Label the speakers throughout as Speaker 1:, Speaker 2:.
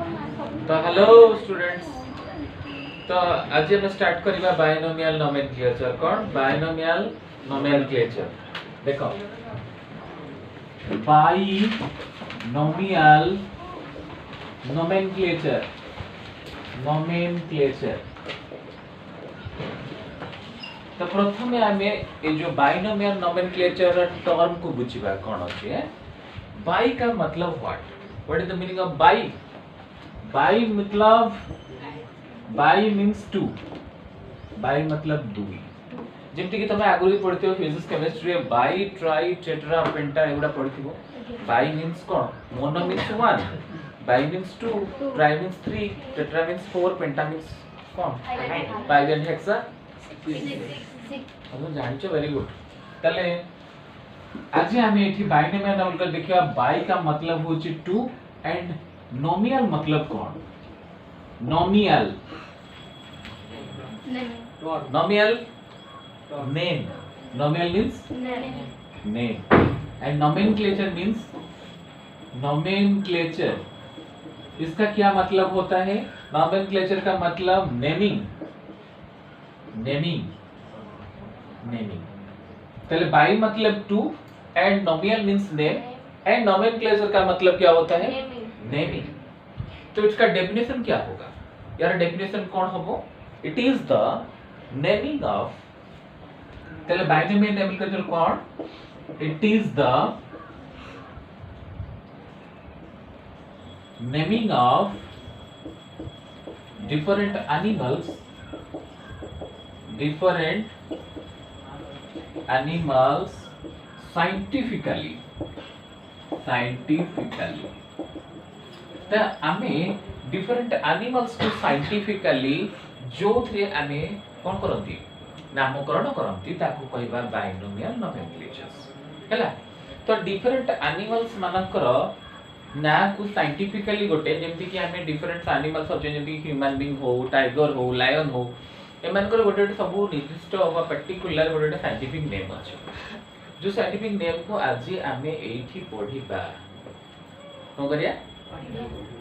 Speaker 1: तो hello students. तो आज हम स्टार्ट करिबा बायनोमियल नोमेनक्लेचर। कौन बायनोमियल नोमेनक्लेचर? देखो बायनोमियल नोमेनक्लेचर तो प्रथम आमे ए जो बायनोमियल नोमेनक्लेचर टर्म को बुझिबा कोन अछि। बाई का मतलब what is the meaning of bi? Bi मतलब बाई मीन्स टू। बाई मतलब दुई। जेमति कि तमे आगु पढ़िथियो physics chemistry bi tri tetra penta एगुडा पढ़िथिबो। बाई मीन्स कोन? Mono means one, bi means two, tri means three, tetra means four, penta means कोन? फाइव एंड हेक्सा हम जानछो। Very good. तले आज हमें एठी बाइनोमियल नोमेनक्लेचर देखिया। बाई का मतलब होची टू एंड नोमियल मतलब कौन? Nomial nomial name. Nomial means name and nomenclature means nomenclature. इसका क्या मतलब होता है? नोमेनक्लेचर का मतलब नेमिंग। नेमिंग नेमिंग पहले बाई मतलब two and nomial means name and nomenclature का मतलब क्या होता है? नेमिंग। तो इसका डेफिनेशन क्या होगा यार? डेफिनेशन कौन होगा? It is the naming of पहले बायनोमियल नोमेनक्लेचर कौन? It is the naming of different animals scientifically तो आमे डिफरेंट एनिमल्स को साइंटिफिकली जो थे आमे कोन करंती नामकरण करंती ताको कहबा बायनोमियल नोमेनक्लेचर्स हैला। तो डिफरेंट एनिमल्स मानकर ना को साइंटिफिकली गोटे जेमति कि आमे डिफरेंट एनिमल्स हो जेमति ह्यूमन बीइंग हो, टाइगर हो, लायन हो, एमानकर गोटे सब निर्दिष्ट वा पर्टिकुलर गोटे साइंटिफिक नेम अछि। जो साइंटिफिक नेम को आज आमे एठी पढिबा को करिया।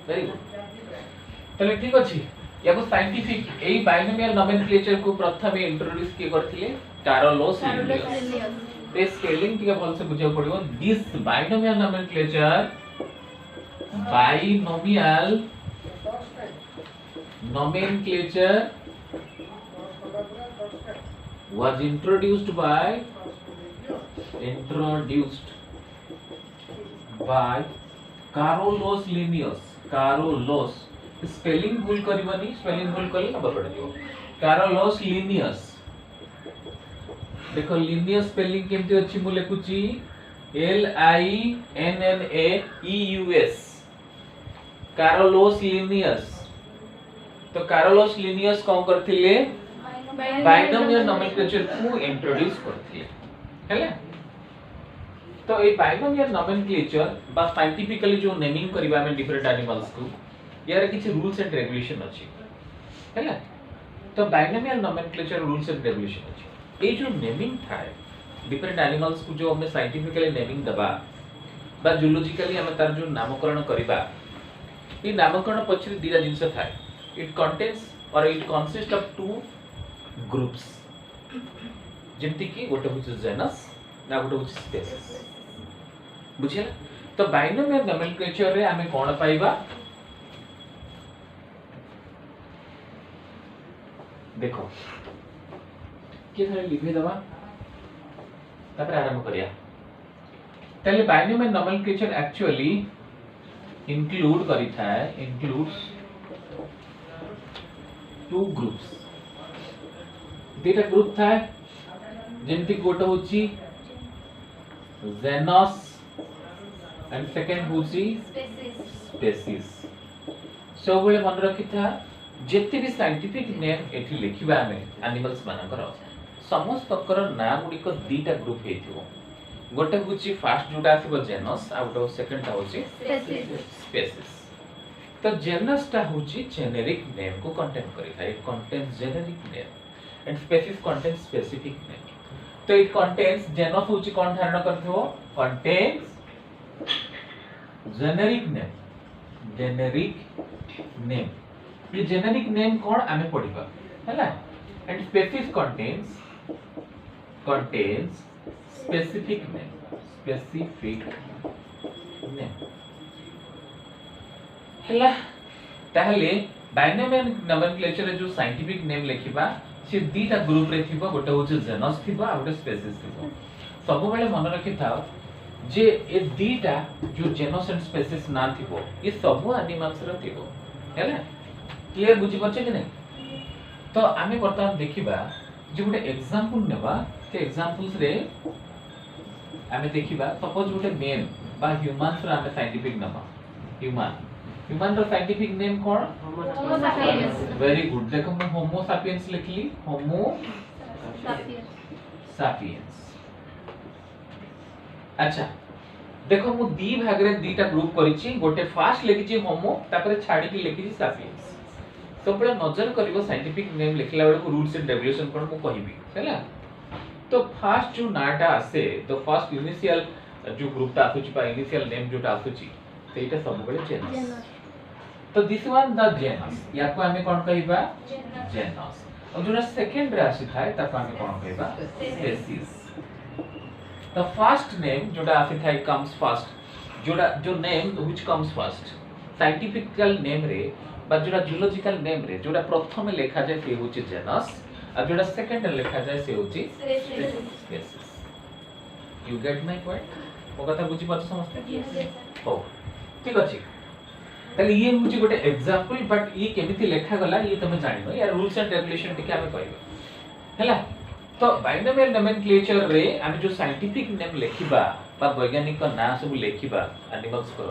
Speaker 1: Very good. तले ठीक अछि। याको साइंटिफिक एई बायनोमियल नोमेनक्लेचर को प्रथम इंट्रोड्यूस के करथिले कार्लोस लिनियस। ते स्पेलिंग टिके भल से बुझिया पड़िबो। This binomial nomenclature was introduced by Carlos Linnaeus. Carlos spelling भूल करबनी, स्पेलिंग भूल करले नंबर पड़ दियो। Carlos Linnaeus. देखो लिनियस स्पेलिंग केमती अछि मु लिखुची LINNAEUS। Carlos Linnaeus. तो कार्लोस लिनियस कौन करथिले? बायनोमियल नोमेनक्लेचर को इंट्रोड्यूस करथिले हैला। तो ए बायनोमियल नोमेनक्लेचर बा साइंटिफिकली जो नेमिंग करबा में डिफरेंट एनिमल्स को यार किछि रूल्स एंड रेगुलेशन अछि हैला। तो binomial nomenclature rules and regulation अछि। ए जो नेमिंग थाए डिफरेंट एनिमल्स को जो हमें साइंटिफिकली नेमिंग दबा बा जूलॉजिकली हम तार जो नामकरण करबा, ई नामकरण पछरे दिरा जिंस थाए। इट कंटेन्स और it consist of two groups जेमति कि गोटे होछ जेनस ना गोटे होछ स्पेसीज। बुझिला? तो बायनोमियल नोमेनक्लेचर रे हमें कोन पाइबा? देखो के थरे लिखि दबा तापर आरंभ करिया। तले binomial nomenclature actually include includes two groups। दीटा ग्रुप था जेमति गोटे होची जेनस एंड सेकंड होची स्पेसीज। सब बेले मन रखि था जेते भी साइंटिफिक नेम एठी लिखिबा हमें एनिमल्स मानकर समस्त कर नाम गुडी को दीटा ग्रुप हेथिबो। गोटे होची फर्स्ट जोटा आसीबो जेनस आ गोटे सेकंड ता होची स्पेसीज। तो जेनस ता होची जेनेरिक नेम को कंटेन करी था। It contains generic name and species contains specific name। तो it contains genus होची कौन धारण करथे हो? contains generic name नेम ये जेनेरिक नेम कौन आमे पढ़िबा हैला and species contains specific name हैला ताहले बाइनोमियल नोमेनक्लेचर रे जो साइंटिफिक नेम लेखिबा से दीटा ग्रुप रे थिबो गोटे होचे जेनस थिबो आ गोटे स्पेसिस थिबो सब बेले मन रखि थाओ जे ए दीटा जो जेनस एंड स्पेसिस ना थिबो ये सब एनिमल्स रे थिबो हैला क्लियर बुझि पछे कि नै तो आमे वर्तमान देखिबा जे गोटे एग्जांपल नेबा ते एग्जांपल्स रे आमे देखिबा सपोज गोटे मेन बा ह्यूमन्स रा आमे साइंटिफिक नाम ह्यूमन रो साइंटिफिक नेम कोन होमो सापियंस वेरी गुड देखो मैं होमो सापियंस लिखली होमो सापियंस अच्छा देखो मु दी भाग रे दीटा ग्रुप करिछि गोटे फास्ट लिखिछि होमो तापर छाडी के लिखिछि सापियंस सब बड़ा नजर करिवो साइंटिफिक नेम लिखला बेला को रूल्स एंड डेविएशन कोन मु कहिबी हैला तो फास्ट जो नाटा आसे तो फर्स्ट इनिशियल जो ग्रुप ता आसुछि बा इनिशियल नेम जोटा आसुछि सेटा सब बड़े जेनस तो दिस वन द जेनस या को हमें कोन कहिबा जेनस और जोटा सेकंड रे आसी थाए ताको हमें कोन कहिबा स्पेसीज द फर्स्ट नेम जोटा आसी थाए कम्स फर्स्ट जोटा जो name which comes first scientifical name रे बा जोटा जियोलॉजिकल नेम रे जोटा प्रथम लेखा जाय से होची जेनस और जोटा सेकंड लेखा जाय से होची species you get my point ओ कथा बुझी पाछ समझते हो ठीक अछि तले ये मुझे गोटे एग्जांपल बट ये केमिति लेखा गला ये तमे जानिबो या रूल्स एंड रेगुलेशन टिके हमें कहबो हैला तो बाइनोमियल नोमेनक्लेचर रे हम जो साइंटिफिक नेम लेखिबा बा वैज्ञानिक ना सब लेखिबा एनिमल्स को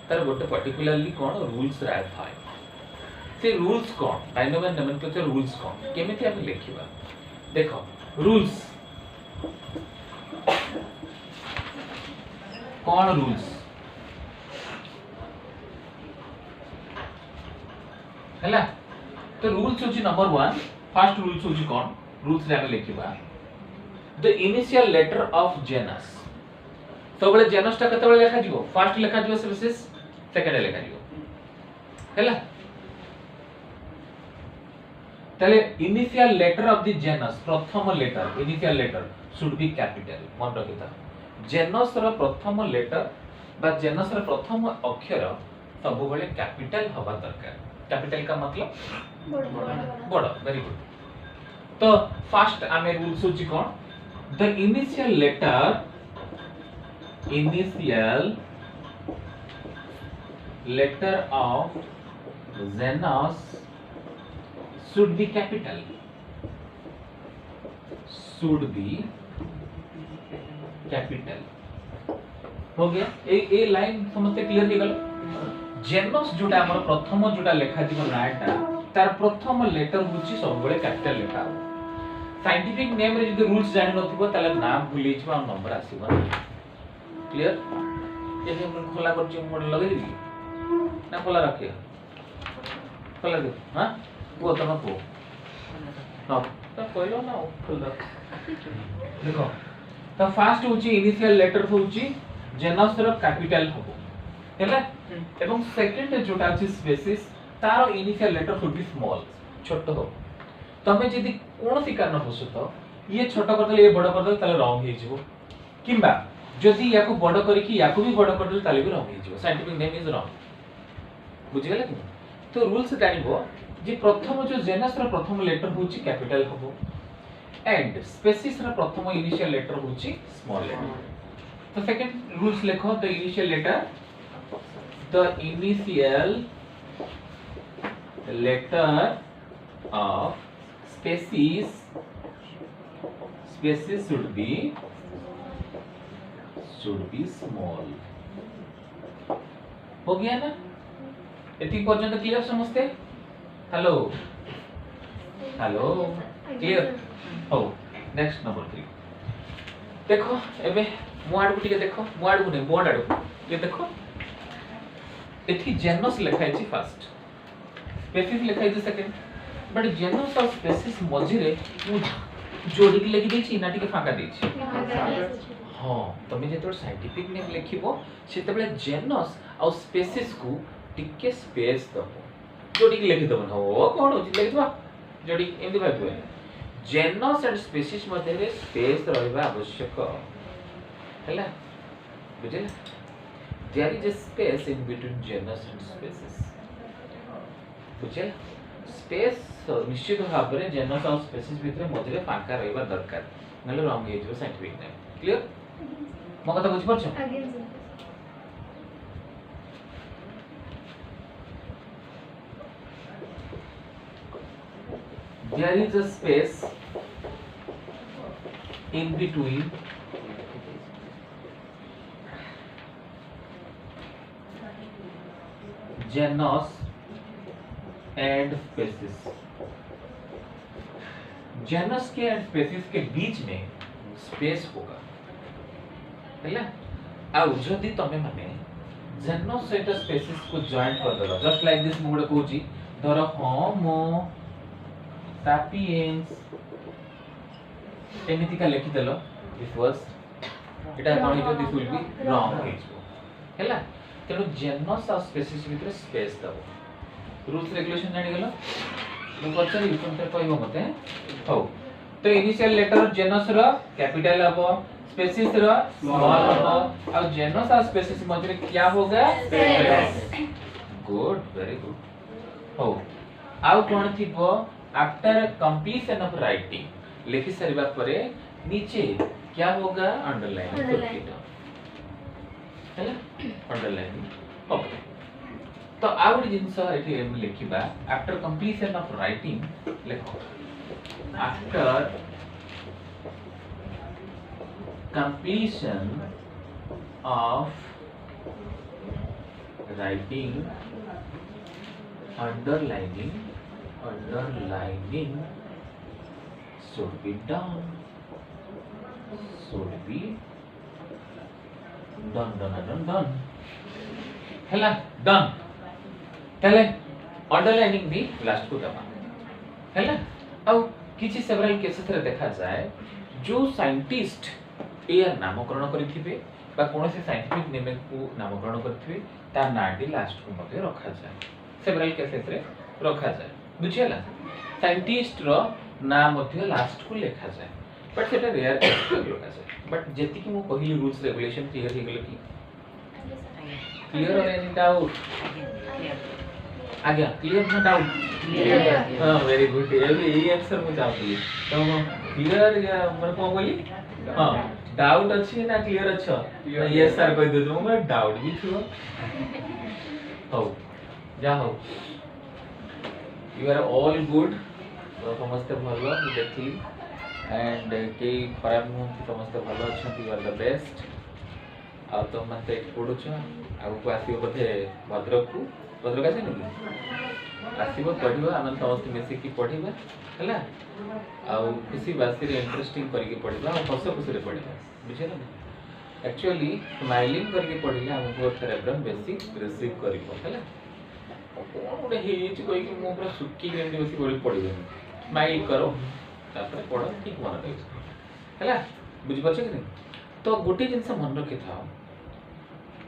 Speaker 1: तार गोटे पर्टिकुलरली कोन रूल्स राय थाए से रूल्स कोन बाइनोमियल नोमेनक्लेचर रूल्स कोन केमिति हम लेखिबा देखो रूल्स कोन रूल्स हैला तो रूल्स होची नंबर 1 फर्स्ट रूल्स होची कोन रूल्स रे हम लिखिबा the initial letter of genus तो बले जेनस ता कते बले लेखा जिवो फर्स्ट लेखा जिवो स्पेसिस सेकंड लेखा जिवो हैला तले initial letter of the genus प्रथम letter initial letter should be capital मन रखिता जेनस रो प्रथम लेटर बा जेनस रो प्रथम अक्षर सब बले कैपिटल हवा दरकार कैपिटल का मतलब बड़ा वेरी गुड तो फर्स्ट आमे रूल्स होची कोन the initial letter of genus should be capital हो गया ए लाइन समझते क्लियर हो गला जेनस जोटा हमर प्रथम जोटा लेखा जीव नाटा तार प्रथम लेटर होची सब बळे कैपिटल लेखा साइंटिफिक नेम रे जदी रूल्स जानि नथिबो ताले नाम भूली छिबा और नंबर आसीबो क्लियर ये हम खोला करछि मोड लगे दी ना खोला रखे खोला दे हां वो तम को ना तो कहलो ना खोल दे देखो तो फर्स्ट होची इनिशियल लेटर होची जेनस रो कैपिटल होबो हैला एवं सेकंड जोटा अछि स्पेसिस तारो initial letter should be small छोट हो तमे जदी कोनोसी कारण होसतो ये छोट कर देले ये बड़ कर देले ताले रॉन्ग हे जिवो किबा जदी याको बड़ करिकि याको भी बड़ कर देले ताले भी रॉन्ग हे जिवो साइंटिफिक नेम इज रॉन्ग बुझि गेले कि तो रूल्स जानिबो जे प्रथम जो जेनस रो प्रथम लेटर होची कैपिटल होबो एंड स्पेसिस रो प्रथम इनिशियल लेटर होची स्मॉल लेटर तो सेकंड रूल्स लिखो the initial letter of species should be small हो गया ना एती पर्यंत क्लियर समझते हेलो क्लियर हो नेक्स्ट नंबर 3 देखो एबे मोआड को टिके देखो मोआड को नहीं बोर्ड आडो ये देखो एथि जेनस लिखाइ छी फर्स्ट स्पेसिस लिखाइ छी सेकंड बट जेनस और स्पेसिस मझी रे जोड़ी के लिखि दै छी ना टिके फाका दै छी हां तमे जेतो साइंटिफिक नेम लिखिबो सेते बेले जेनस और स्पेसिस को टिके स्पेस दबो जोड़ी लिखि दबन हो कोन हो लिखि दबा जोड़ी एमदी भाबो जेनस एंड स्पीशीज मध्ये रे स्पेस रहबा आवश्यक हैला बुझे there is a space in between genus and species बुझे स्पेस निश्चित भाव में जेनस और स्पीशीज भितर मझे फांका रहबा दरकार नले रंग हे जो साइंटिफिक नेम क्लियर मो कथा बुझ परछ there is a space in between genus and species genus के and species के बीच में स्पेस होगा हैला आउ जदी तमे माने genus सहित species को जॉइन कर देलो जस्ट लाइक दिस मुडे कहूची धर होमो sapiens एमिति का लिखि देलो दिस वाज एटा कोन हिजो दिस विल बी रॉन्ग हिजो हैला तेनो जेनस और स्पीशीज भितर स्पेस दबो रूल्स रेगुलेशन जानि गेलो मु पछरी कोनते कहबो मते हो तो इनिशियल लेटर जेनस रो कैपिटल हबो स्पीशीज रो स्मॉल हबो और जेनस और स्पीशीज मध्ये क्या होगा स्पेस गुड वेरी गुड हो आउ कोन थिबो आफ्टर कंप्लीशन ऑफ राइटिंग लिखि सरिबा परे नीचे क्या होगा अंडरलाइन हैला अंडरलाइन ओके तो आउट जिंस एठी एम लिखिबा आफ्टर कंप्लीशन ऑफ राइटिंग लिखो after completion of writing underlining should be done हैला done तले अंडरलाइनिंग भी लास्ट को दबा हैला और किछि सेवरल केसेस रे देखा जाए जो साइंटिस्ट एयर नामकरण करिथिबे बा कोनोसी साइंटिफिक नेम को नामकरण करिथिबे ता नाडी लास्ट को मध्ये रखा जाए सेवरल केसेस रे रखा जाए बुझियला साइंटिस्ट रो नाम मध्ये लास्ट को लिखा जाए बट सेटा रेयर केस लिखा जाए बट जेति कि मु कहिली रूल्स रेगुलेशन क्लियर हे गेल की क्लियर हो एनी डाउट आगे क्लियर नो डाउट क्लियर हां वेरी गुड ये आंसर मु चाहती तो क्लियर या मन को बोली हां डाउट अछि ना क्लियर छ यस सर कहि दो मैं डाउट भी छु हो जा हो you are all good तो समस्त भलो देखली एंड के खराब नु समस्त भलो अछंती यू आर द बेस्ट आ तो मते पढुछ आ को आसीबो बथे भद्रक आसे नी आसीबो पढिबो आनंद समस्त मिसी की पढिबा हला आ खुशी बासी रे इंटरेस्टिंग करके पढिबा आ हस खुशी रे पढिबा बुझिला एक्चुअली स्माइलिंग करके पढिले हमको सेरेब्रम बेसी रिसीव करिवो हला कोन हेच कोई कि मो पूरा सुक्की गेंडी बसी बड़ी पड़ी गई स्माइल करो तापर पढ़ो ठीक मन रही हैला बुझ पछ कि तो गोटे जिंस मन रखि था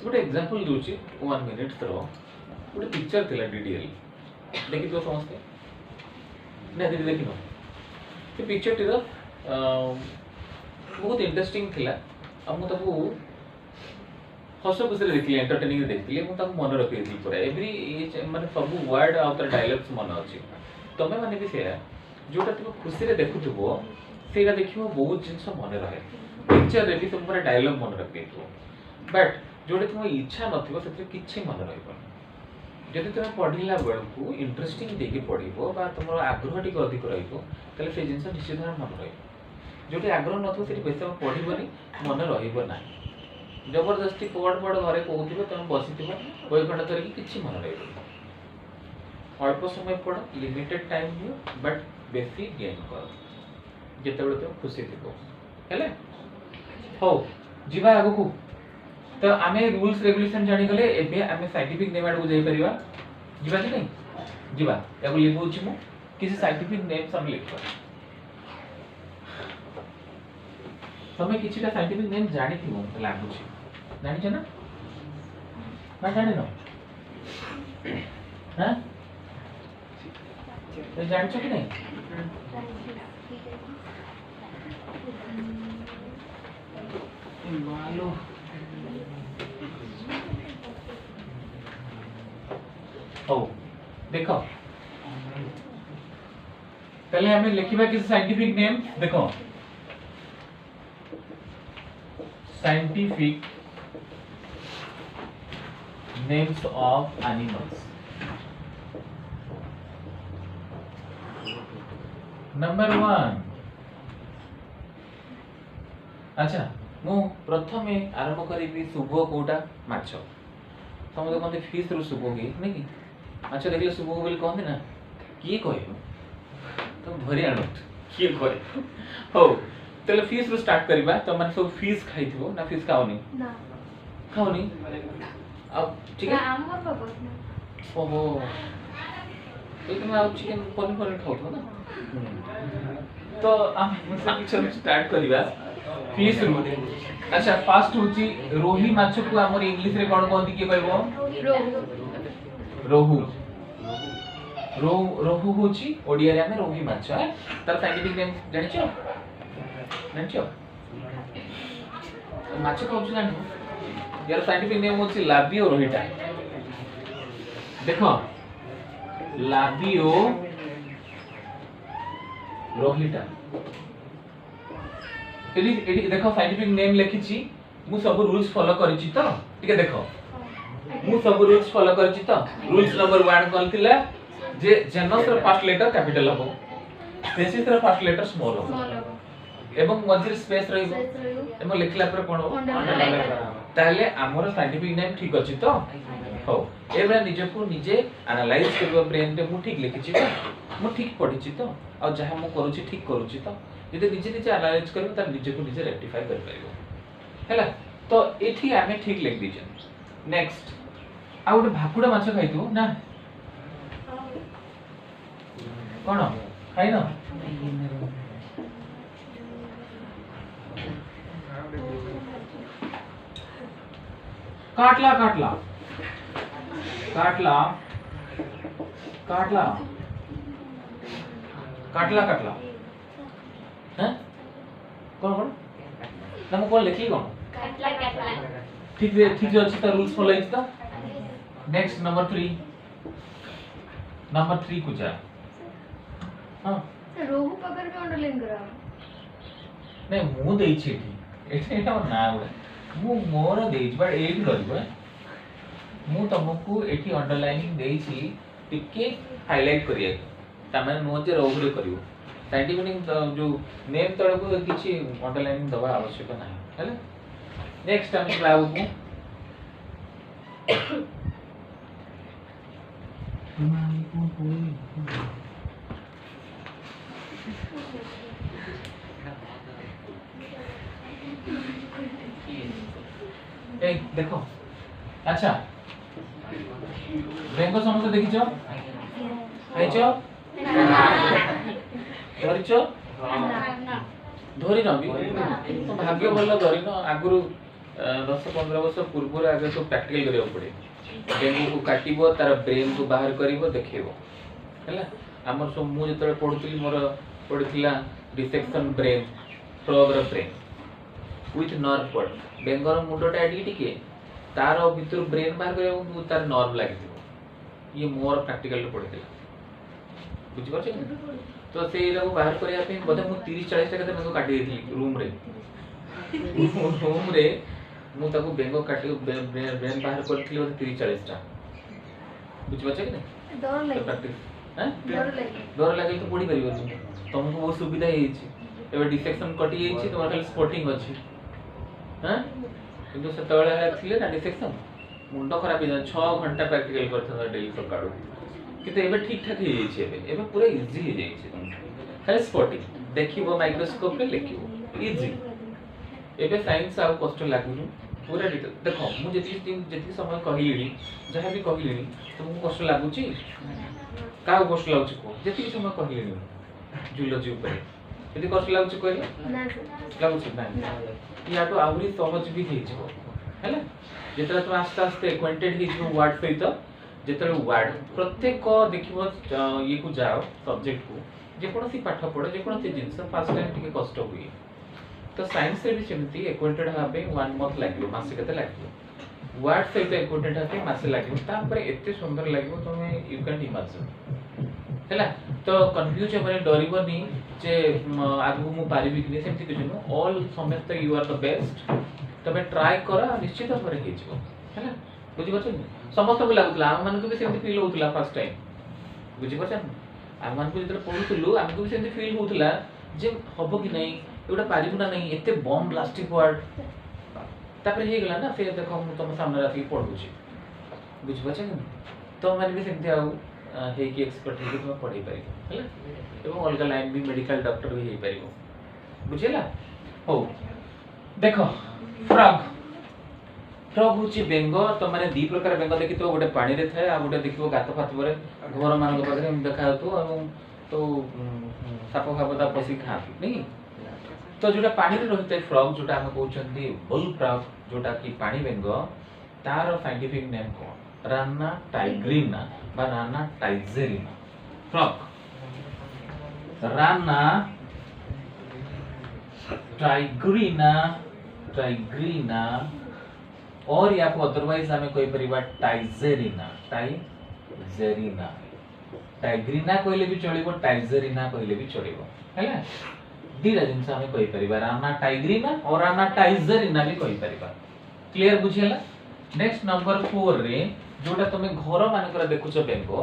Speaker 1: गोटे एग्जांपल दोची 1 मिनिट रो गोटे पिक्चर थिला डीडीएल देखि तो समझते ना दीदी देखिनो ते पिक्चर टिरो बहुत इंटरेस्टिंग थिला अब मु ताकू हस खुशी देखिए एंटरटेनिंग देखिए मु ताकू मन रखि दी पूरा एवरी माने सब वर्ड आ तर डायलॉग्स मन अछि तमे माने भी से जोटा तुम खुशी रे देखुथबो सेटा देखिबो बहुत जिंस मन रहे पिक्चर रे भी तुम पूरा डायलॉग मन रखि दो बट जोटे तुम इच्छा नथिबो सेते किछि मन रहइबो जदि तुम पढिला बेलकू इंटरेस्टिंग देके पढिबो बा तुमरो आग्रह टिक अधिक रहिबो तले से जिंस निश्चित भाव मन रहिबो जोटे आग्रह नथो सेति बेसी पढिबोनी मन रहिबो ना जबरदस्ती पड़ घरे कहूथिबो तुम बसिथिबो कोई घंटा तरी किछि मन रहइबो अल्प समय पढ़ लिमिटेड टाइम हियो बट बेसी गेन कर जेतेबेले तुम खुशी थिबो हेले हो जीवा आगो को तो आमे रूल्स रेगुलेशन जानि गले एबे आमे साइंटिफिक नेम आडू जाई परिबा जीवा कि नहीं जीवा एगो लिखु छी मु किसी साइंटिफिक नेम हम लिखबा तमे किछिटा साइंटिफिक नेम जानि थिबो लागु छी जानि छ ना जानि न हां तो जानছো कि नहीं मालो ओ देखो पहले हमें लिखिबा कि साइंटिफिक नेम देखो scientific names of animals number 1 अच्छा मु प्रथमे आरंभ करी शुभ कोटा माछ समझ कहते फिश रु शुभ कि नहीं कि माछ देखले शुभ बोली कहते ना किए कह तुम धरी आण किए कह हो चलो फिश रु स्टार्ट करबा तो माने सब फिश खाइथिबो ना फिश खाओनी ना खाओनी अब चिकन ना हमर बाबा ओहो तो तुम अब चिकन पनीर खाओ ना तो हम स्टार्ट करबा फिश रु अच्छा फास्ट होची रोही माछ को हमर इंग्लिश रे कोन कहती के कहबो रोहू रोहू होची ओडिया रे हमें रोही माछ है तार साइंटिफिक नेम जानिछो जानिछो माछ कहू जानि यार साइंटिफिक नेम होची लाबियो रोहिटा देखो लाबियो रोहिटा एडी देखो साइंटिफिक नेम लिखिची मु सब रूल्स फॉलो करिची तो ठीक है देखो मु सब रूल्स फॉलो करिची तो रूल्स नंबर 1 कोन थिला जे जेनस र फर्स्ट लेटर कैपिटल हबो स्पेसिस र फर्स्ट लेटर स्मॉल हबो एवं मझिर स्पेस रहिबो एम लिखला पर कोन हो ताले हमर साइंटिफिक नेम ठीक अछि तो हो एबरा निजे को निजे एनालाइज करबो ब्रेन रे मु ठीक लिखिची तो मु ठीक पढिची तो आ जहा मु करूची ठीक करूची तो यदि निजे निजे एनालाइज करबो त निजे को निजे रेक्टिफाई कर पाइबो हैला तो एठी आमे ठीक लिख दीजे नेक्स्ट आ गोटे भाकुड़ा माछ खाइतो ना कोन खाइ न काटला काटला काटला काटला काटला काटला हैं कौन कौन नमु कौन लिखली कौन काटला काटला ठीक जे अछि त रूल्स फॉलो अछि त नेक्स्ट नंबर 3 को जा हां रोहू पकड़ के अंडरलाइन करा नहीं मु देई छी एठी एटा ना उडा मु मोर देई छी बट एठी करबो मु तुमको एठी अंडरलाइनिंग देई छी टिके हाईलाइट करिया तमे नो जे रोहू रे करियो साइंटिफिक जो नेम तळ को किछि अंडरलाइनिंग दवा आवश्यक नाही हैला नेक्स्ट हम क्लास में ए देखो अच्छा बेंगो समस्या देखिछो आइछो धरिछो धरि नबी तो भाग्य भल धरि न आगुरु 10-15 वर्ष पूर्व आगे सब प्रैक्टिकल करियो पड़े डेंगू को काटिबो तार ब्रेन को बाहर करिवो देखिबो हैला हमर सब मु जतरे पढुतली मोर पढिथिला डिसेक्शन ब्रेन फ्रॉग र ब्रेन विथ नर्व पॉट बेंगर मुंडटा एडी टिके तार भीतर ब्रेन बाहर करियो तार नर्व लागिथिबो ये मोर प्रैक्टिकल पढिथिला बुझि पाछे तो से इला को बाहर करिया पे बदे मु 30-40 टका बेंगो काटी देथि रूम रे मु ताको बेंगो काटी ब्रेन बाहर करथि 30-40 टा बुझि पाछे कि नहीं डर लागे प्रैक्टिस हैं डर लागे तो पढी परिबो तुमको बहुत सुविधा हे छी एबे डिसेक्शन कटि हे छी तुम्हारा खाली स्पॉटिंग अछि हैं किंतु सेतबेला थिले ना डिसेक्शन मुंड खराब हे 6 घंटा प्रैक्टिकल करथन डेली सकाळो किंतु एबे ठीक ठाक हे छी एबे पूरा इजी हे जाई छी खाली स्पॉटिंग देखिबो माइक्रोस्कोप रे लेखिबो इजी एबे साइंस आ कष्ट लागुनु पूरा डिटेल देखो मु जेति समय कहिली जहा भी कहिली तुमको कष्ट लागुची का कष्ट लागुची को जेति समय कहिली जूलॉजी ऊपर यदि कष्ट लागुची कहले ना लागुची ना या तो आवरी सहज भी हे जिवो हैला जेतरा तुम आस्ते आस्ते एक्वेंटेड हे जिवो वर्ड सहित जेतले वर्ड प्रत्येक देखिबो ये को जाओ सब्जेक्ट को जेकोसी पाठ पढ़े जेकोसी जिंस फर्स्ट टाइम टिके कष्ट हुए तो साइंस रे भी सेमती एक्वांटेड हाबे 1 मंथ लागियो मासे केते लागियो वर्ड सहित एक्वांटेड हाबे मासे लागियो तापर एते सुंदर लागियो तमे यू कैन इमेजिन हैला तो कंफ्यूज हेबरे डरिबनी जे आगु मु पारिबि कि सेमती किछ न ऑल समस्त यू आर द बेस्ट तमे ट्राई करा निश्चित भाबरे हे जिवो हैला बुझि परछन समस्त को लागुतला हम मन को भी सेमती फील होतला फर्स्ट टाइम बुझि परछन हम मन को जतरे पढुतलु हमको भी सेमती फील होतला जे हबो कि नै एटा पारिबु ना नै एते बम प्लास्टिक वर्ड तापर हे गेला ना से देखो हम तुम सामने राखी पढु छी बुझि परछन तो मन भी सेमती आउ हे कि एक्सपर्ट हे तुम पढै पारिबो हैला एवं अलग लाइन भी मेडिकल डॉक्टर भी हे पारिबो बुझिला हो देखो फ्रॉग फ्रॉग होची बेंग तो माने दी प्रकार बेंग देखि तो गोटे पानी रे थाए आ गोटे देखिबो गात फात परे घर मान के पाखरे हम देखा तो एवं तो साप खापदा पसी खाती नहीं तो जोटा पानी रे रहते फ्रॉग जोटा हम कहउछंदी बुल फ्रॉग जोटा कि पानी बेंग तार साइंटिफिक नेम को राना टाइग्रीना बा राना टाइजेरिना फ्रॉग राना टाइग्रीना टाइग्रीना और या को अदरवाइज हमें कोई परिबा टाइजेरिना टाइजेरिना टाइग्रीना कहले भी चलिबो टाइजेरिना कहले भी चलिबो हैला दीरा जिंस हमें कोई परिबा राना टाइग्रीना और राना टाइजेरिना भी कोई परिबा क्लियर बुझियला नेक्स्ट नंबर 4 रे जोटा तुमे घर मान कर देखुछ बेंगो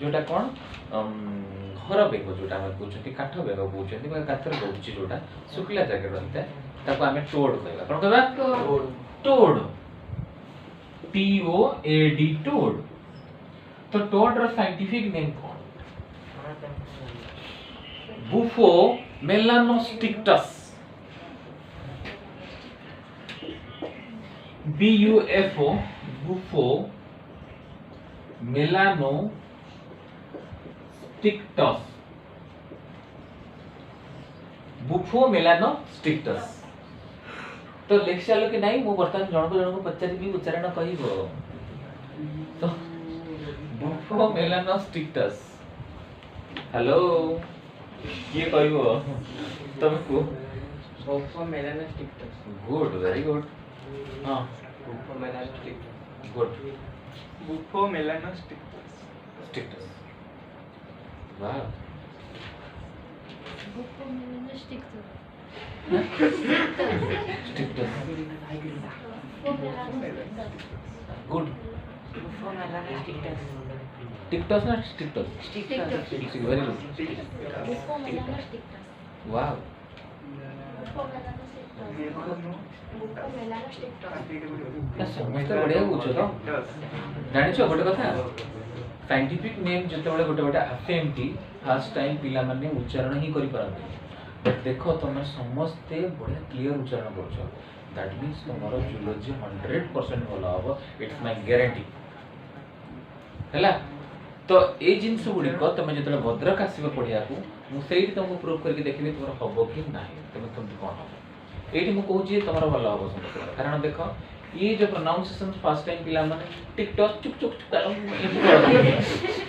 Speaker 1: जोटा कोन घर बेंगो जोटा हम पूछती काठ बेंगो पूछती बा काठर गउची जोटा सुखला जगह रहते ताको हमें टोड कहबा कोन कहबा toad T O A D toad तो टोड रो साइंटिफिक नेम कोन Bufo melanostictus B U F O Bufo melanostictus Bufo melanostictus तो लेक्चर लो कि नहीं मो बर्तन जण को पचारि भी उच्चारण कहिबो तो बुफो मेलानोस्टिक्टस हेलो ये कहिबो तुमको बुफो मेलानोस्टिक्टस गुड वेरी गुड हां बुफो मेलानोस्टिक्टस गुड बुफो मेलानोस्टिक्टस स्टिक्टस वाह
Speaker 2: बुफो मेलानोस्टिक्टस
Speaker 1: गुड टिक्टस ना स्टिक्टस वेरी गुड वाह समस्त बढ़िया पूछो तो जानि छ गोटे कथा साइंटिफिक नेम जते बडे गोटे गोटे एफएमटी फर्स्ट टाइम पिला माने उच्चारण ही करि परंती बट देखो तुम समस्ते बढ़िया क्लियर उच्चारण करो दैट मींस तुम्हारा जूलॉजी 100% भलो हो इट्स माय गारंटी हैला तो ए जिंस गुडी को तुम जतले भद्रक आसीबो पढिया को मु सेही तुमको प्रूव करके देखबे तोर हबो कि नाही तुम तुम कोन हो एठी मु कहू छी तुम्हारा भलो हो समस्त कारण देखो ये जो प्रोनाउंसिएशन फर्स्ट टाइम पिला माने टिकटॉक चुक चुक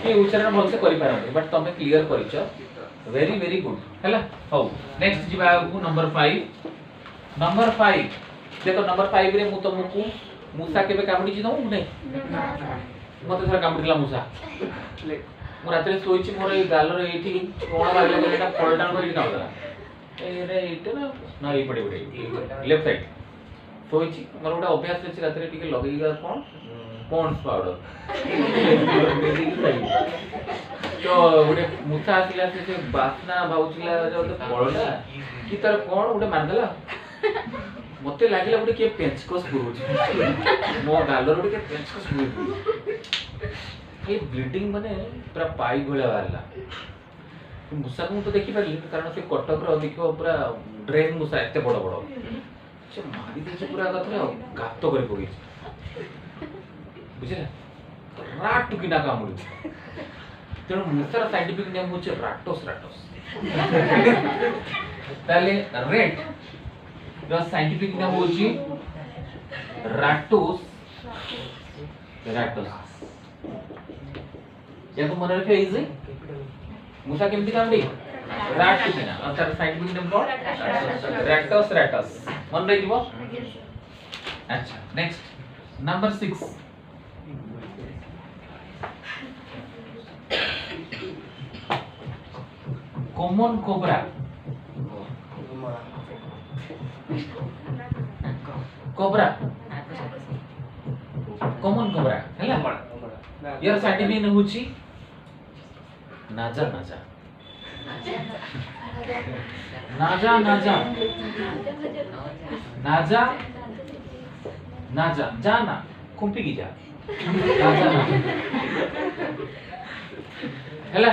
Speaker 1: ये उच्चारण भल से करि पारबे बट तुम क्लियर करिछ वेरी वेरी गुड हैला हो नेक्स्ट जीवा को नंबर 5 देखो नंबर 5 रे मु तुमको मूसा केबे कामडी छी दउ नै मते थरा कामडीला मूसा मु रात्रि सोइछि मोर ए गालर एठी कोण मारले गेटा पलटान को एठी काउला ए रे एटा ना ए पड़े पड़े लेफ्ट साइड सोइछि मोर गोटा अभ्यास अछि रात्रि टिके लगेगा कोन पॉन्ड्स पाउडर तो गोटे मूसा आसिला से बासना भाउचिला जो पळला कि तार कोन गोटे मारदला मते लागिला गोटे के पेंचकस पुरुछि मो गालर गोटे के पेंचकस पुरुछि ए ब्लीडिंग माने पूरा पाई भले वाला मूसा को तो देखि परली कारण से कटक रो देखो पूरा ड्रेन मूसा एते बड़ बड़ से मारी दे पूरा गथरे गात कर पगी बुझिला राट किना कामुडी तेणु मूसार साइंटिफिक नेम होचे राटोस ताले रेट द साइंटिफिक नेम होची राटोस या तो मन रखे इजी मुसा केमती कामडी राट किना अंतर साइंटिफिक नेम कोन रैटस मन रही दिबो अच्छा next number 6 common cobra cobra common cobra हैला यार साइंटिफिक नेम होची नाजा नाजा नाजा नाजा नाजा नाजा जाना कुंपी की जा नाजा हैला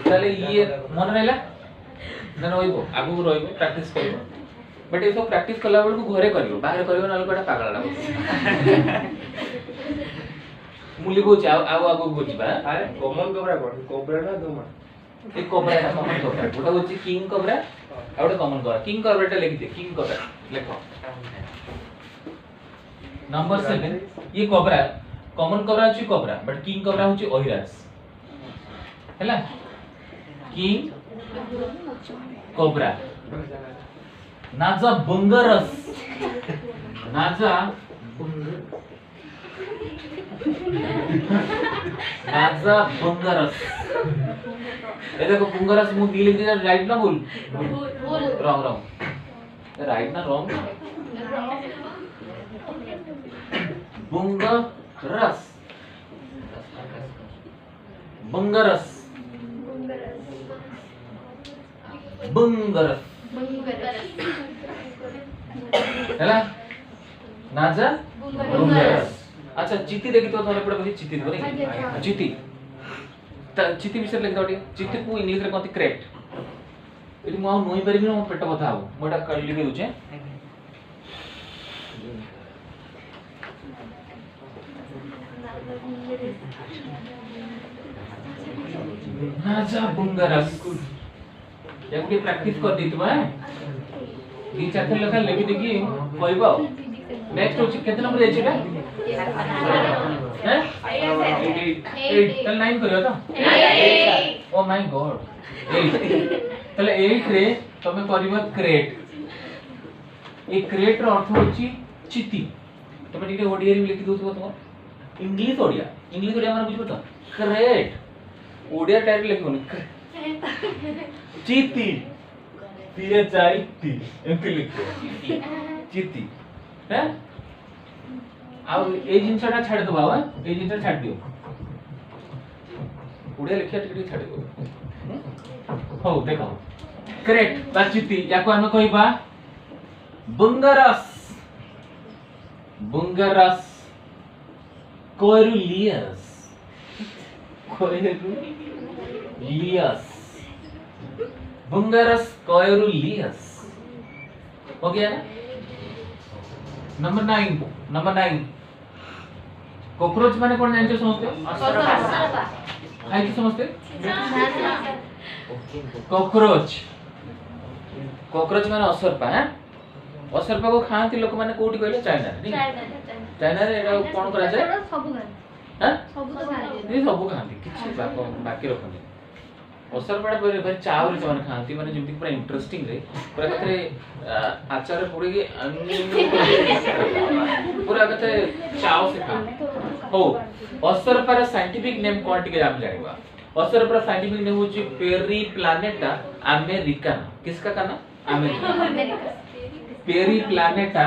Speaker 1: ताले ये मन रहला ना रोइबो आगु रोइबो प्रैक्टिस करबो बट ए सब प्रैक्टिस कला बेल को घरे करियो बाहर करियो ना लोकटा पागल लागो मुली को जाओ आगु आगु बुझबा
Speaker 3: अरे कॉमन कोबरा कोबरा ना दोमा
Speaker 1: एक कोबरा है कॉमन कोबरा गोटा होची किंग कोबरा और गोटा कॉमन कोबरा किंग कोबराटा लिख दे किंग कोबरा लिखो नंबर 7 ये कोबरा कॉमन कोबरा होची कोबरा बट किंग कोबरा होची ओहिरास हैला किंग कोबरा नाजा बंगरस नाजा नाजा बंगरस ए देखो बंगरस मु दी लिख दिया राइट ना बोल रॉन्ग रॉन्ग राइट ना रॉन्ग बंगरस बंगरस बंगरस हैला नाजा बंगरस अच्छा चिट्ठी देखि तो तोरे पड़े बली चिट्ठी देखो नहीं चिट्ठी चिट्ठी विषय लिख दो चिट्ठी को इंग्लिश रे कोंती क्रेट एटी मु नोई परिबी न पेट बथा हो मोटा कर लिखि होचे नाजा बंगरस एक भी प्रैक्टिस कर दी तुम दी चार थर लेखा लिखि देखि कहबो नेक्स्ट होची केते नंबर देछि बे हैं 8 तल 9 करियो तो 8 ओ माय गॉड 8 तले 8 रे तमे करिवो क्रेट ए क्रेट रो अर्थ होची चिति तमे टिके ओडिया रे लिखि दोथबो तुम इंग्लिश ओडिया माने बुझबो तो क्रेट ओडिया टाइप लिखबो चिति CHIT एमके लिखो चिति हैं आ ए जिंसटा छाड़ दो बाबा ए जिंसटा छाड़ दियो ओडिया लिखिया टिके छाड़ दियो हो देखो क्रेट बा चिति याको हम कहबा बंगरस बंगरस कोरुलियस बंगरस कोरुलियस हो गया ना नंबर 9 कॉकरोच माने कोन जानछो समझते खाइ की समझते कॉकरोच माने असरपा हैं असरपा को खांती लोक माने कोठी कहले चाइना रे चाइना रे एटा कोन करा जाय
Speaker 2: सब गान
Speaker 1: हैं
Speaker 2: सब तो खाए
Speaker 1: ये सब खांती किछि बाकी रखनी असरपा पर चावल से माने खांती माने जेमति पूरा इंटरेस्टिंग रे पूरा कतरे आचार पड़े पूरा कते चाव से खा हो असरपा साइंटिफिक नेम कोन टिके हम जानिबा असरपा साइंटिफिक नेम होची पेरी प्लैनेटा अमेरिकाना किसका काना अमेरिका पेरी प्लैनेटा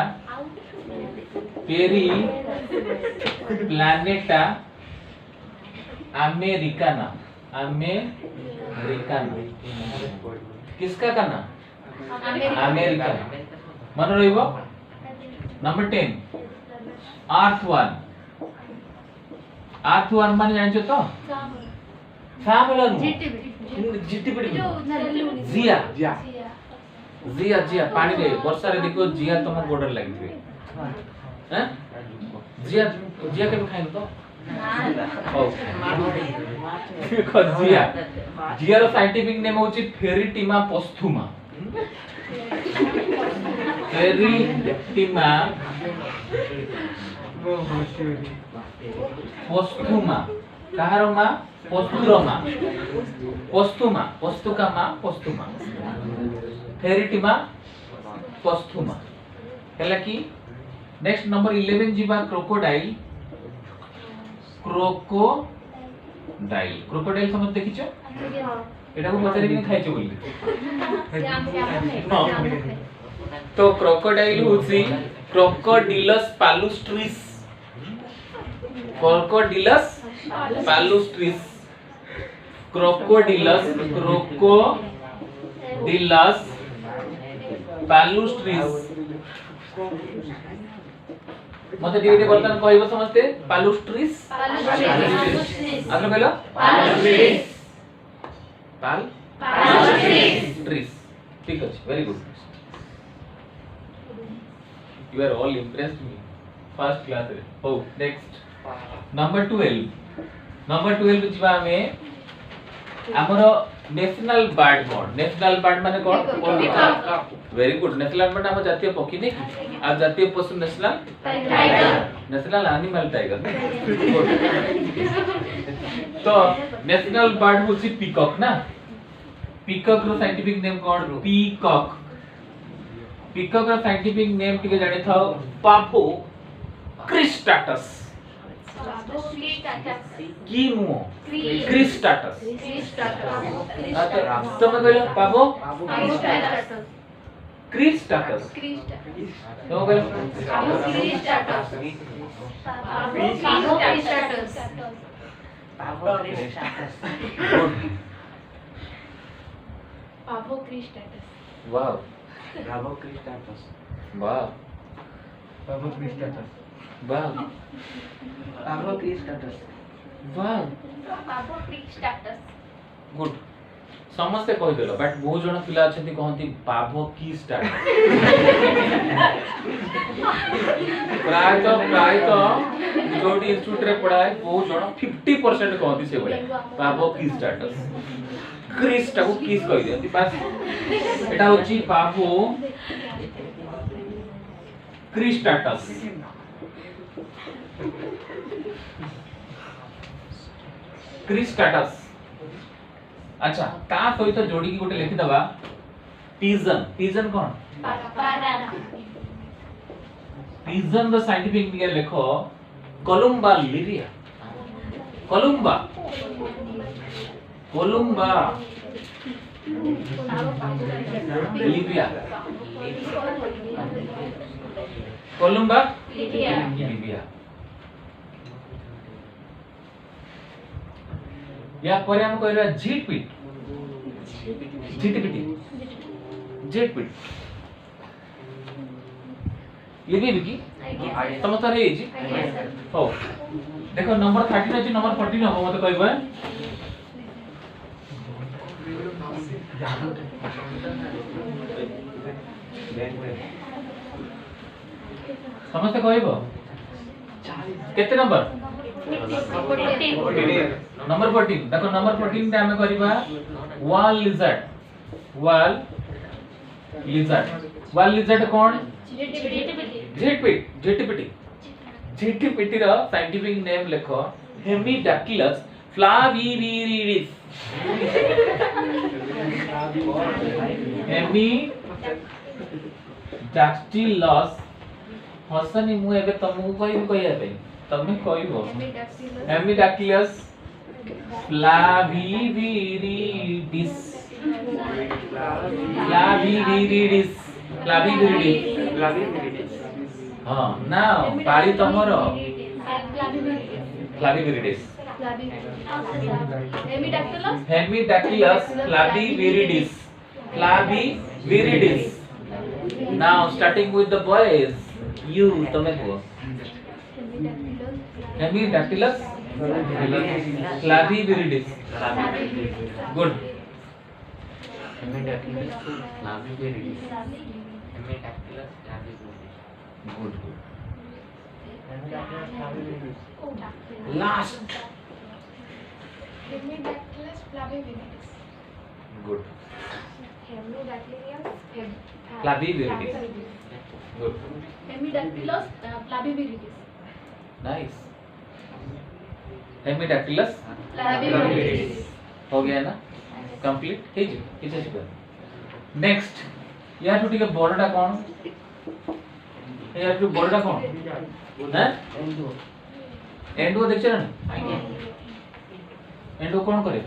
Speaker 1: अमेरिकाना किसका काना अमेरिका मन रहिबो नंबर 10 अर्थ वन माने जानछो तो सामलन जिट्टी जिया पानी रे वर्षा रे देखो जिया तुम बॉर्डर लागिबे हैं जिया के खाइन तो जिया रो साइंटिफिक नेम होची फेरिटिमा पोस्थुमा पोस्थुमा कहारो माँ पोस्तुर माँ पोस्तुमा पोस्तुका माँ पोस्तुमा थेरिटी माँ पोस्तुमा हैला कि नेक्स्ट नंबर 11 जीवा क्रोकोडाइल क्रोकोडाइल समझ देखिछ एटा को पचारे कि खाइछ बोली तो क्रोकोडाइल होसी क्रोकोडिलस पालुस्ट्रिस क्रोकोडिलस पालुस्ट्रिस क्रोकोडिलस पालुस्ट्रिस मते टिके बर्तन कहबो समझते पालुस्ट्रिस आलो कहलो पालुस्ट्रिस ठीक अछि very good you are all impressed me first class रे हो नेक्स्ट नंबर 12 जिबा में हमर नेशनल बर्ड कोन नेशनल बर्ड माने कोन वेरी गुड नेशनल बर्ड हम जातीय पक्षी नहीं आ जातीय पशु national tiger national animal tiger तो नेशनल बर्ड होची पीकॉक ना पीकॉक रो साइंटिफिक नेम कोन पीकॉक पीकॉक रो साइंटिफिक नेम टिके जानि थाओ पाफो क्रिस्टाटस की नुओ क्रिस्टाटस तो मैं कहलो पाफो क्रिस्टाटस तो कहलो
Speaker 2: पावो क्रिस्टाटस
Speaker 1: वाओ
Speaker 3: ब्रावो क्रिस्टाटस
Speaker 1: वाह
Speaker 3: ब्रावो क्रिस्टाटस
Speaker 1: वाह
Speaker 3: ब्रावो क्रिस्टाटस
Speaker 1: वाह
Speaker 2: पावो क्रिस्टाटस
Speaker 1: गुड समस्ते कहि देलो बट बहुत जण पिला अछंती कहंती पाभो की स्टार्ट प्राय तो जोडी इंस्टीट्यूट रे पढ़ाए बहुत जण 50% कहंती से बोले पाभो की स्टार्टस क्रिस्टा को किस कहि देंती बस एटा होची पाभो क्रिस्टाटस क्रिस्टाटस अच्छा ता सहित जोडी की गोटे लिखि दबा pigeon cone pigeon the scientific name लिखो कोलुम्बा लिरिया कोलुम्बा लिबिया कोलुम्बा लिबिया या पर हम कहला झिटपिटी लिबी की समझ रे जी हो देखो नंबर 13 अछि नंबर 14 हो मते कहबे समझते कहबो केते नंबर नंबर 14 देखो नंबर 14 रे हमें करबा वॉल लिजर्ड कोन झिटपिटी रो साइंटिफिक नेम लिखो हेमिडैक्टिलस फ्लाविविरिडिस हेमिडैक्टिलस हसनी मु एबे तमु कहिया पे तमे कहबो हेमिडैक्टिलस फ्लाविविरिडिस हां नाउ पारी तमरो flaviviridis Hemidactylus flaviviridis now starting with the boys you tome ko Hemidactylus flaviviridis good good last
Speaker 2: Hemidactylus flaviviridis.
Speaker 1: Good
Speaker 2: Hemidactylus
Speaker 1: flaviviridis good
Speaker 2: Hemidactylus flaviviridis.
Speaker 1: Nice Hemidactylus
Speaker 2: Flabellidis.
Speaker 1: हो गया ना कंप्लीट हे जी किछ अछि नेक्स्ट या टू टिके बड़टा कोन या टू बड़टा कोन हैं endo देख ना एंडो कोन करे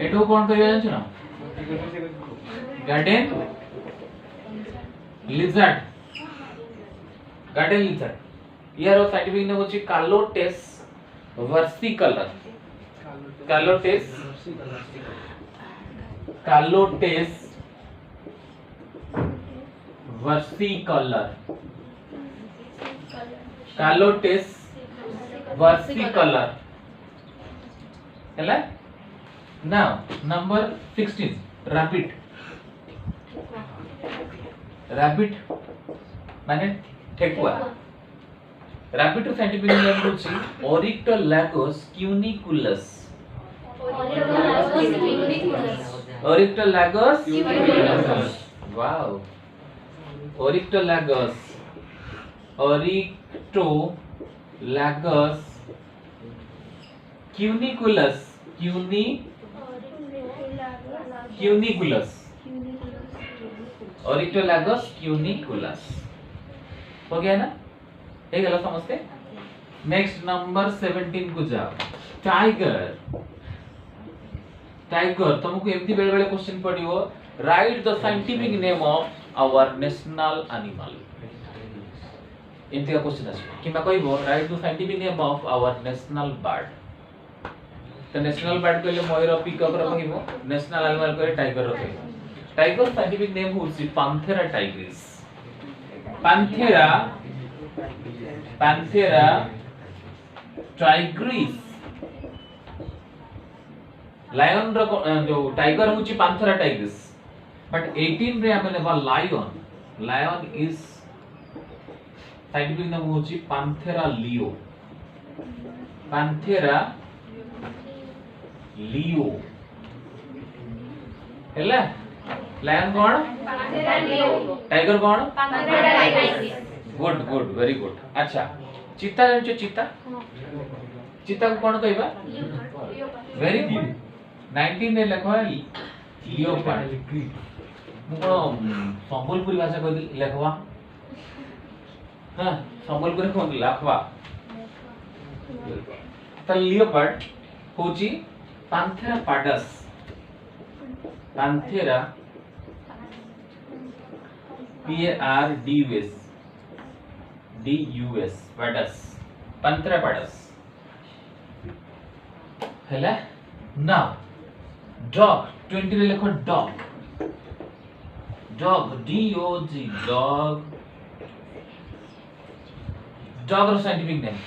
Speaker 1: एंडो कोन करे जानछ ना गार्डन लिजर्ड यार साइंटिफिक नेम होची कालोटेस versicolor कालोटेस versicolor कालोटेस versicolor हैला now number 16 rabbit माने ठेकुआ rabbit साइंटिफिक नेम होची Oryctolagus cuniculus Oryctolagus cuniculus wow Oryctolagus cuniculus Oryctolagus cuniculus हो गया ना हे गला समझते नेक्स्ट नंबर 17 को जाओ टाइगर तुमको एमती बेले बेले क्वेश्चन पड़ियो write the scientific name of our national animal एमती का क्वेश्चन आछे किबा कहबो write the scientific name of our national bird तो नेशनल बर्ड कहले मयूर पीकॉक रो कहबो नेशनल एनिमल कहले टाइगर रो कहबो टाइगर साइंटिफिक नेम होछि Panthera tigris Panthera tigris lion रो जो टाइगर होची Panthera tigris बट 18 रे हमें लेबा lion is साइंटिफिक नेम होची Panthera leo हैला लायन कोन टाइगर कोन गुड वेरी गुड अच्छा चीता जानछो चीता को कोन कहबा वेरी गुड 19 ने लेखो लियोपार्ड मु कोन संबलपुरी भाषा कह लेखवा हां संबलपुरी कोन लेखवा त लियोपार्ड होची Panthera pardus P-A-R-D-U-S pardus Panthera pardus हैला now dog 20 रे लिखो dog D-O-G dog रो साइंटिफिक नेम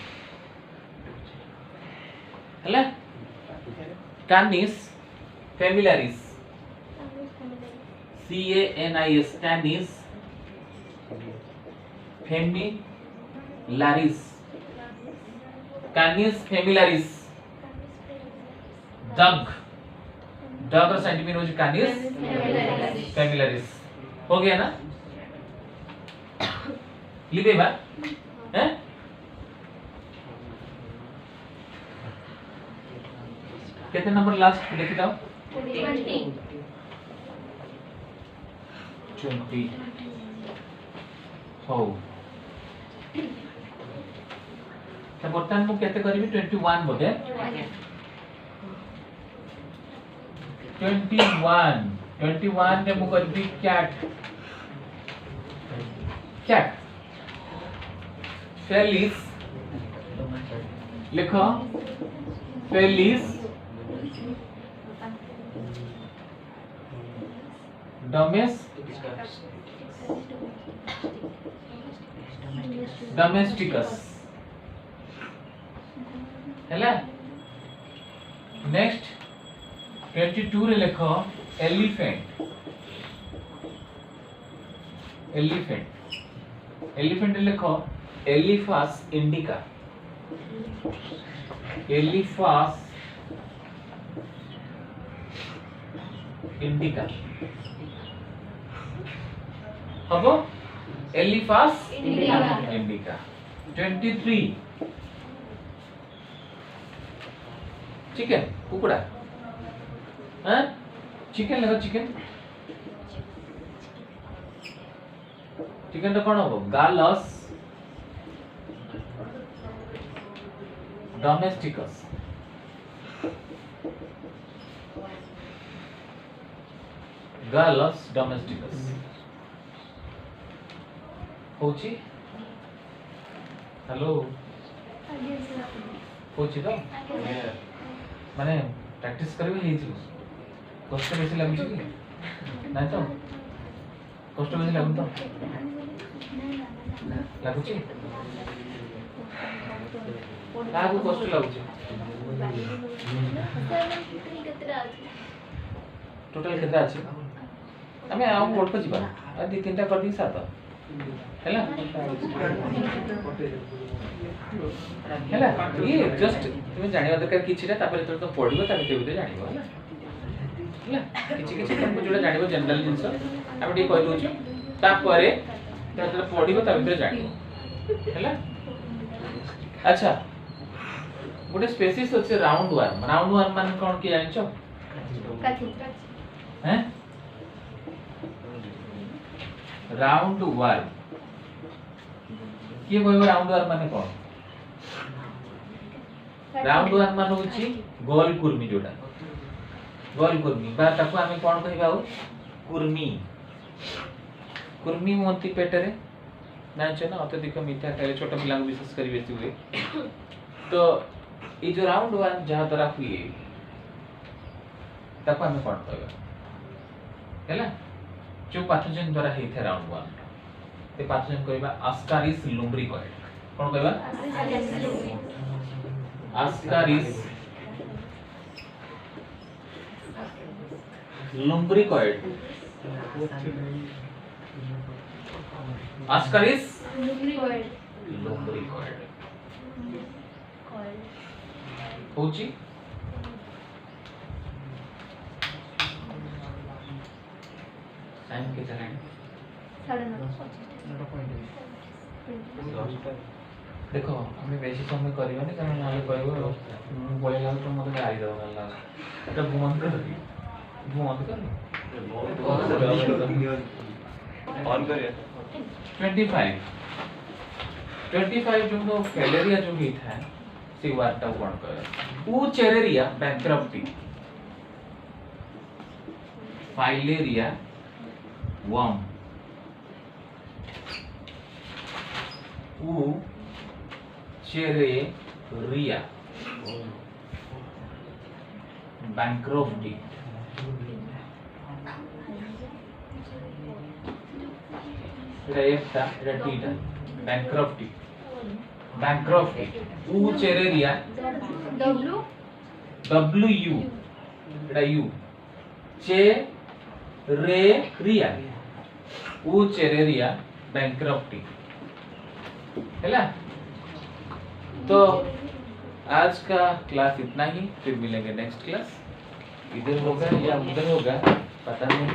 Speaker 1: हैला Canis familiaris C-A-N-I-S Canis familiaris dog रो साइंटिफिक नेम Canis familiaris हो गया ना लिखे बा हैं कितने नंबर लास्ट लिख दो 20 हो तो बर्तमान मु केते करबी 21 बोले 21 ने मु करबी कैट फेलिस लिखो फेलिस domesticus हैला नेक्स्ट 22 रे लिखो एलिफेंट रे लिखो एलिफास इंडिका हबो एलिफास इंडिका 23 चिकन कुकुड़ा हां चिकन लगा चिकन चिकन टा कोन हो गालस डोमेस्टिकस गालस डोमेस्टिकस होची हेलो होची तो माने प्रैक्टिस करबे हे छी कष्ट बेसी लागु छी कि नाही तो कष्ट बेसी लागु तो लागु छी लागु कष्ट लागु छी टोटल केतना अछि हमें आउ कोड पर जीवा आ दी तीनटा कर दी सात हैला हैला ये जस्ट तुम जानिबा दरकार किछिटा तापर तो पढिबो ता भीतर जानिबो हैला हैला किछि तुमको जोडा जानिबो जनरल जिंस हम डी कहि दोछु तापर तो पढिबो ता भीतर जानिबो हैला अच्छा गोटे स्पेसिस अछि राउंड वन मान कोन की जानि छ हैं राउंड वन किए कहबो राउंड वन माने कोन राउंड वन मान होची गोल कुर्मी जोडा गोल कुर्मी बा ताको हमें कोन कहबा कुर्मी कुर्मी मोंती पेटरे नाचो ना अत्यधिक मीठा खाइले छोट पिला विशेष करी बेसी हुए तो ई जो राउंड वन जहां तरह हुए ताको हमें कोन कहबा हैला जो पैथोजन द्वारा हे थे राउंड वन ते पैथोजन कहबा आस्कारिस लुम्ब्रिकॉइड कोन कहबा आस्कारिस लुम्ब्रिकॉइड आस्कारिस लुम्ब्रिकॉइड होची टाइम के चलाएं
Speaker 2: 9:30
Speaker 1: देखो हमें बेसी समय करियो नहीं कारण नाले कहबो बोले लाग तो मते गाड़ी दो ना एटा घुमन कर
Speaker 3: ऑन करिए
Speaker 1: 25 जो फैलेरिया जो ही था सी वार्ता कोन करे ऊ चेरेरिया बैंक्रप्टी फाइलेरिया वर्म ऊ चेरेरिया बैंक्रप्टी এটা টিটা बैंक्रप्टी ऊ चेरेरिया डब्ल्यू এটা यू चेरेरिया ऊ चेरेरिया बैंक्रप्टी हैला तो आज का क्लास इतना ही फिर मिलेंगे नेक्स्ट क्लास इधर होगा या उधर होगा पता नहीं